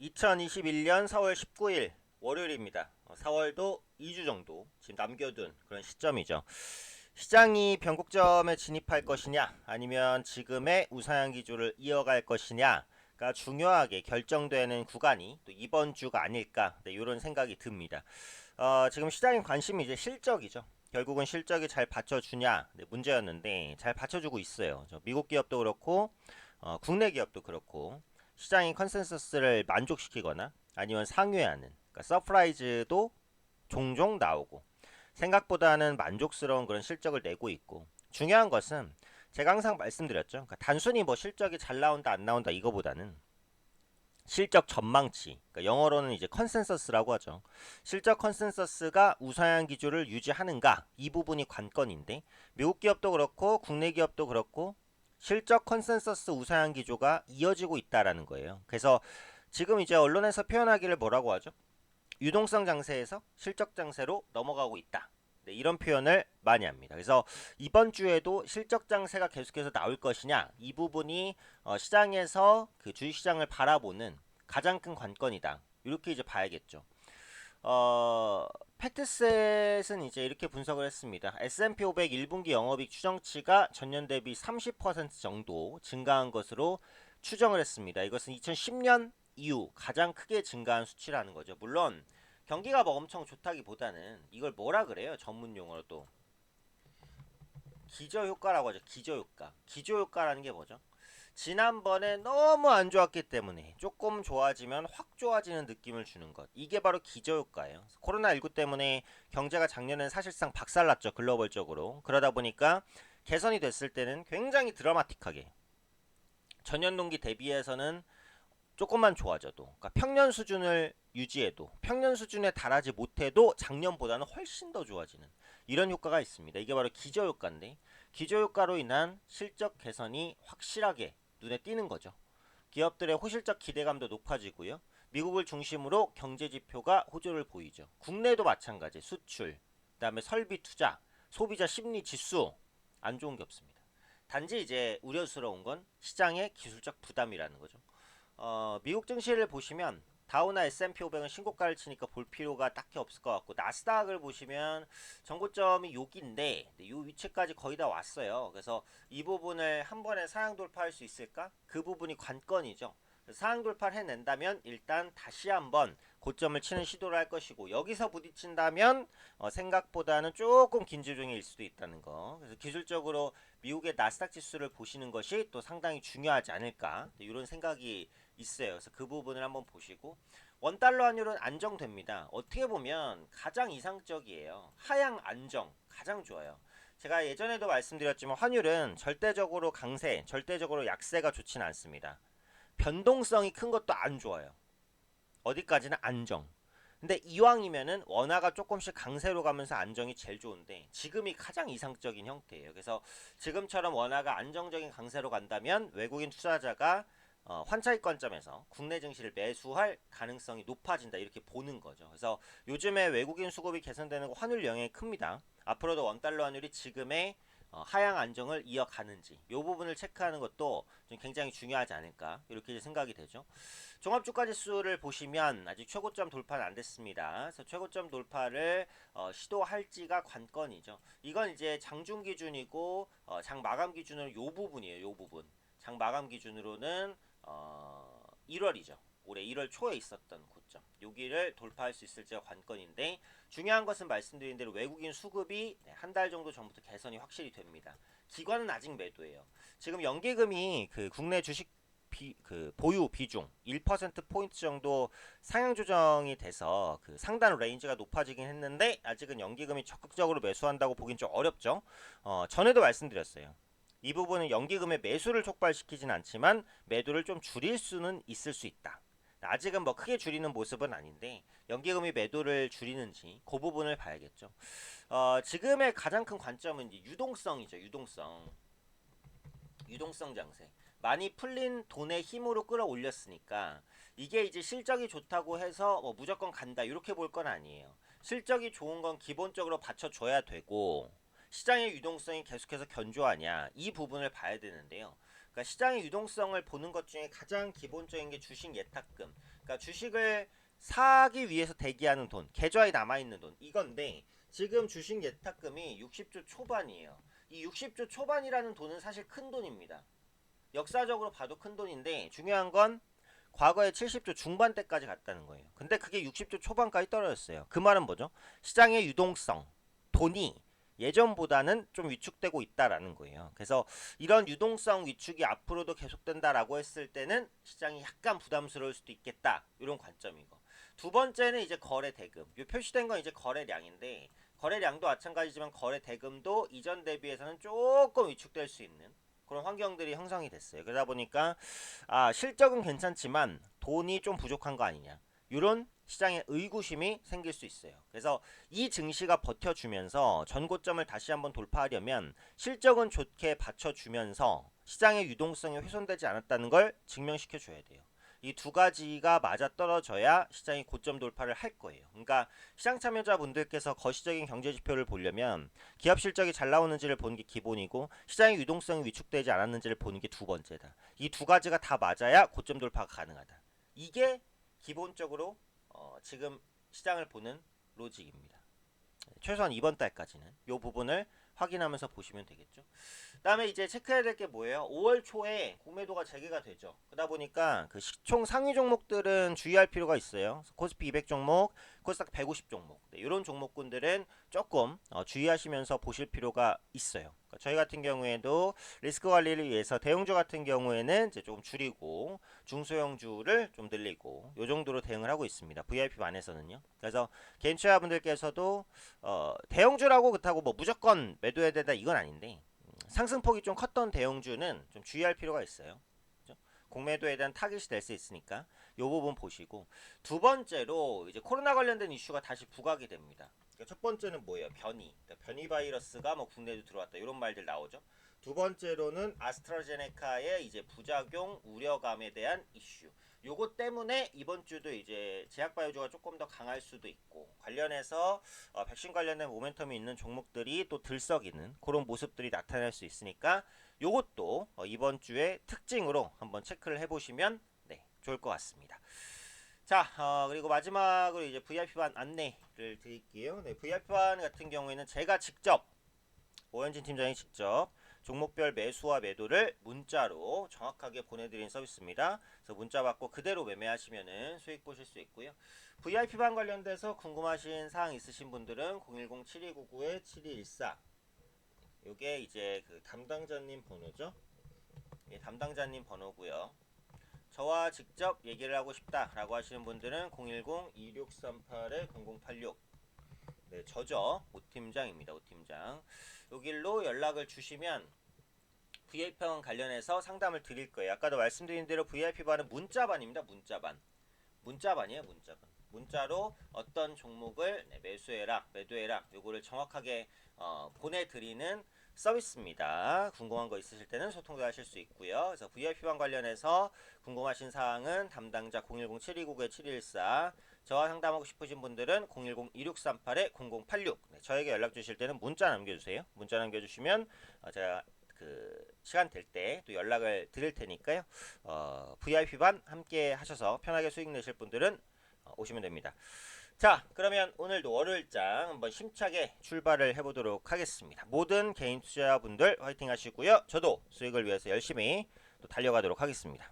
2021년 4월 19일 월요일입니다. 4월도 2주 정도 지금 남겨둔 그런 시점이죠. 시장이 변곡점에 진입할 것이냐 아니면 지금의 우상향 기조를 이어갈 것이냐가 중요하게 결정되는 구간이 또 이번 주가 아닐까, 이런 생각이 듭니다. 지금 시장의 관심이 이제 실적이죠. 결국은 실적이 잘 받쳐주냐, 문제였는데 잘 받쳐주고 있어요. 미국 기업도 그렇고 국내 기업도 그렇고 시장의 컨센서스를 만족시키거나 아니면 상회하는, 그러니까 서프라이즈도 종종 나오고 생각보다는 만족스러운 그런 실적을 내고 있고, 중요한 것은 제가 항상 말씀드렸죠. 그러니까 단순히 뭐 실적이 잘 나온다 안 나온다 이거보다는 실적 전망치, 그러니까 영어로는 이제 컨센서스라고 하죠. 실적 컨센서스가 우상향 기조를 유지하는가, 이 부분이 관건인데, 미국 기업도 그렇고 국내 기업도 그렇고 실적 컨센서스 우상향 기조가 이어지고 있다라는 거예요. 그래서 지금 이제 언론에서 표현하기를 뭐라고 하죠? 유동성 장세에서 실적 장세로 넘어가고 있다. 네, 이런 표현을 많이 합니다. 그래서 이번 주에도 실적 장세가 계속해서 나올 것이냐, 이 부분이 시장에서 그 주식시장을 바라보는 가장 큰 관건이다. 이렇게 이제 봐야겠죠. 팩트셋은 이제 이렇게 분석을 했습니다. S&P 500 1분기 영업이익 추정치가 전년 대비 30% 정도 증가한 것으로 추정을 했습니다. 이것은 2010년 이후 가장 크게 증가한 수치라는 거죠. 물론 경기가 뭐 엄청 좋다기보다는 이걸 뭐라 그래요? 전문 용어로도 기저효과라고 하죠. 기저효과. 기저효과라는 게 뭐죠? 지난번에 너무 안 좋았기 때문에 조금 좋아지면 확 좋아지는 느낌을 주는 것. 이게 바로 기저효과예요. 코로나19 때문에 경제가 작년엔 사실상 박살났죠. 글로벌적으로. 그러다 보니까 개선이 됐을 때는 굉장히 드라마틱하게 전년 동기 대비해서는 조금만 좋아져도, 그러니까 평년 수준을 유지해도, 평년 수준에 달하지 못해도 작년보다는 훨씬 더 좋아지는 이런 효과가 있습니다. 이게 바로 기저효과인데, 기저효과로 인한 실적 개선이 확실하게 눈에 띄는 거죠. 기업들의 호실적 기대감도 높아지고요. 미국을 중심으로 경제 지표가 호조를 보이죠. 국내도 마찬가지. 수출, 그다음에 설비 투자, 소비자 심리 지수 안 좋은 게 없습니다. 단지 이제 우려스러운 건 시장의 기술적 부담이라는 거죠. 미국 증시를 보시면 다우나 S&P 500은 신고가를 치니까 볼 필요가 딱히 없을 것 같고, 나스닥을 보시면 정고점이 여기인데 이 위치까지 거의 다 왔어요. 그래서 이 부분을 한 번에 상향 돌파할 수 있을까? 그 부분이 관건이죠. 상향 돌파를 해낸다면 일단 다시 한번 고점을 치는 시도를 할 것이고, 여기서 부딪힌다면 생각보다는 조금 긴조정일 수도 있다는 거. 그래서 기술적으로 미국의 나스닥 지수를 보시는 것이 또 상당히 중요하지 않을까, 이런 생각이 있어요. 그래서 그 부분을 한번 보시고, 원달러 환율은 안정됩니다. 어떻게 보면 가장 이상적이에요. 하향 안정 가장 좋아요. 제가 예전에도 말씀드렸지만 환율은 절대적으로 강세, 절대적으로 약세가 좋지는 않습니다. 변동성이 큰 것도 안 좋아요. 어디까지나 안정. 근데 이왕이면은 원화가 조금씩 강세로 가면서 안정이 제일 좋은데, 지금이 가장 이상적인 형태예요. 그래서 지금처럼 원화가 안정적인 강세로 간다면 외국인 투자자가 환차익 관점에서 국내 증시를 매수할 가능성이 높아진다, 이렇게 보는 거죠. 그래서 요즘에 외국인 수급이 개선되는 거 환율 영향이 큽니다. 앞으로도 원달러 환율이 지금의 하향 안정을 이어가는지 이 부분을 체크하는 것도 좀 굉장히 중요하지 않을까, 이렇게 생각이 되죠. 종합주가지수를 보시면 아직 최고점 돌파는 안 됐습니다. 그래서 최고점 돌파를 시도할지가 관건이죠. 이건 이제 장중 기준이고 장 마감 기준으로 이 부분이에요. 이 부분. 장 마감 기준으로는 1월이죠. 올해 1월 초에 있었던 고점, 여기를 돌파할 수 있을지가 관건인데, 중요한 것은 말씀드린 대로 외국인 수급이 한 달 정도 전부터 개선이 확실히 됩니다. 기관은 아직 매도예요. 지금 연기금이 그 국내 주식 그 보유 비중 1%포인트 정도 상향 조정이 돼서 그 상단 레인지가 높아지긴 했는데, 아직은 연기금이 적극적으로 매수한다고 보긴 좀 어렵죠. 전에도 말씀드렸어요. 이 부분은 연기금의 매수를 촉발시키진 않지만 매도를 좀 줄일 수는 있을 수 있다. 아직은 뭐 크게 줄이는 모습은 아닌데 연기금이 매도를 줄이는지 그 부분을 봐야겠죠. 지금의 가장 큰 관점은 이제 유동성이죠. 유동성 장세. 많이 풀린 돈의 힘으로 끌어올렸으니까 이게 이제 실적이 좋다고 해서 뭐 무조건 간다, 이렇게 볼 건 아니에요. 실적이 좋은 건 기본적으로 받쳐줘야 되고, 시장의 유동성이 계속해서 견조하냐, 이 부분을 봐야 되는데요. 그러니까 시장의 유동성을 보는 것 중에 가장 기본적인 게 주식 예탁금. 그러니까 그러니까 주식을 사기 위해서 대기하는 돈, 계좌에 남아있는 돈 이건데 지금 주식 예탁금이 60조 초반이에요. 이 60조 초반이라는 돈은 사실 큰 돈입니다. 역사적으로 봐도 큰 돈인데 중요한 건 과거에 70조 중반대까지 갔다는 거예요. 근데 그게 60조 초반까지 떨어졌어요. 그 말은 뭐죠? 시장의 유동성, 돈이 예전보다는 좀 위축되고 있다라는 거예요. 그래서 이런 유동성 위축이 앞으로도 계속된다라고 했을 때는 시장이 약간 부담스러울 수도 있겠다. 이런 관점이고. 두 번째는 이제 거래 대금. 요 표시된 건 이제 거래량인데 거래량도 마찬가지지만 거래 대금도 이전 대비해서는 조금 위축될 수 있는 그런 환경들이 형성이 됐어요. 그러다 보니까 실적은 괜찮지만 돈이 좀 부족한 거 아니냐. 이런 시장에 의구심이 생길 수 있어요. 그래서 이 증시가 버텨주면서 전고점을 다시 한번 돌파하려면 실적은 좋게 받쳐주면서 시장의 유동성이 훼손되지 않았다는 걸 증명시켜줘야 돼요. 이 두 가지가 맞아떨어져야 시장이 고점 돌파를 할 거예요. 그러니까 시장 참여자분들께서 거시적인 경제 지표를 보려면 기업 실적이 잘 나오는지를 보는 게 기본이고 시장의 유동성이 위축되지 않았는지를 보는 게 두 번째다. 이 두 가지가 다 맞아야 고점 돌파가 가능하다. 이게 기본적으로 지금 시장을 보는 로직입니다. 최소한 이번 달까지는 이 부분을 확인하면서 보시면 되겠죠. 그다음에 이제 체크해야 될 게 뭐예요? 5월 초에 공매도가 재개가 되죠. 그러다 보니까 그 시총 상위 종목들은 주의할 필요가 있어요. 코스피 200 종목, 코스닥 150 종목 이런 종목군들은 조금 주의하시면서 보실 필요가 있어요. 그러니까 저희 같은 경우에도 리스크 관리를 위해서 대형주 같은 경우에는 이제 좀 줄이고 중소형주를 좀 늘리고 이 정도로 대응을 하고 있습니다. VIP 안에서는요. 그래서 개인 투자분들께서도 대형주라고 그렇다고 뭐 무조건 매도해야 된다 이건 아닌데 상승폭이 좀 컸던 대형주는 좀 주의할 필요가 있어요. 그렇죠? 공매도에 대한 타깃이 될 수 있으니까 이 부분 보시고 두 번째로 이제 코로나 관련된 이슈가 다시 부각이 됩니다. 그러니까 첫 번째는 뭐예요? 변이. 그러니까 변이 바이러스가 뭐 국내에도 들어왔다 이런 말들 나오죠. 두 번째로는 아스트라제네카의 이제 부작용 우려감에 대한 이슈. 요거 때문에 이번 주도 이제 제약바이오주가 조금 더 강할 수도 있고 관련해서 백신 관련된 모멘텀이 있는 종목들이 또 들썩이는 그런 모습들이 나타날 수 있으니까 요것도 이번 주의 특징으로 한번 체크를 해보시면 네, 좋을 것 같습니다. 자, 그리고 마지막으로 이제 VIP반 안내를 드릴게요. 네, VIP반 같은 경우에는 제가 직접 오현진 팀장이 직접 종목별 매수와 매도를 문자로 정확하게 보내드리는 서비스입니다. 그래서 문자 받고 그대로 매매하시면은 수익 보실 수 있고요. VIP반 관련돼서 궁금하신 사항 있으신 분들은 010-7299-7214 요게 이제 그 담당자님 번호죠. 예, 담당자님 번호고요. 저와 직접 얘기를 하고 싶다라고 하시는 분들은 010-2638-0086 네, 저죠. 오팀장입니다. 오팀장. 여길로 연락을 주시면 VIP반 관련해서 상담을 드릴 거예요. 아까도 말씀드린 대로 VIP반은 문자반입니다. 문자반이에요. 문자반. 문자로 어떤 종목을 매수해라, 매도해라 요거를 정확하게 보내드리는 서비스입니다. 궁금한 거 있으실 때는 소통도 하실 수 있고요. 그래서 VIP반 관련해서 궁금하신 사항은 담당자 010-7299-7214 저와 상담하고 싶으신 분들은 010-2638-0086 네, 저에게 연락 주실 때는 문자 남겨주세요. 문자 남겨주시면 제가 그 시간 될 때 또 연락을 드릴 테니까요. VIP반 함께 하셔서 편하게 수익 내실 분들은 오시면 됩니다. 자, 그러면 오늘도 월요일장 한번 힘차게 출발을 해보도록 하겠습니다. 모든 개인 투자분들 화이팅 하시고요. 저도 수익을 위해서 열심히 또 달려가도록 하겠습니다.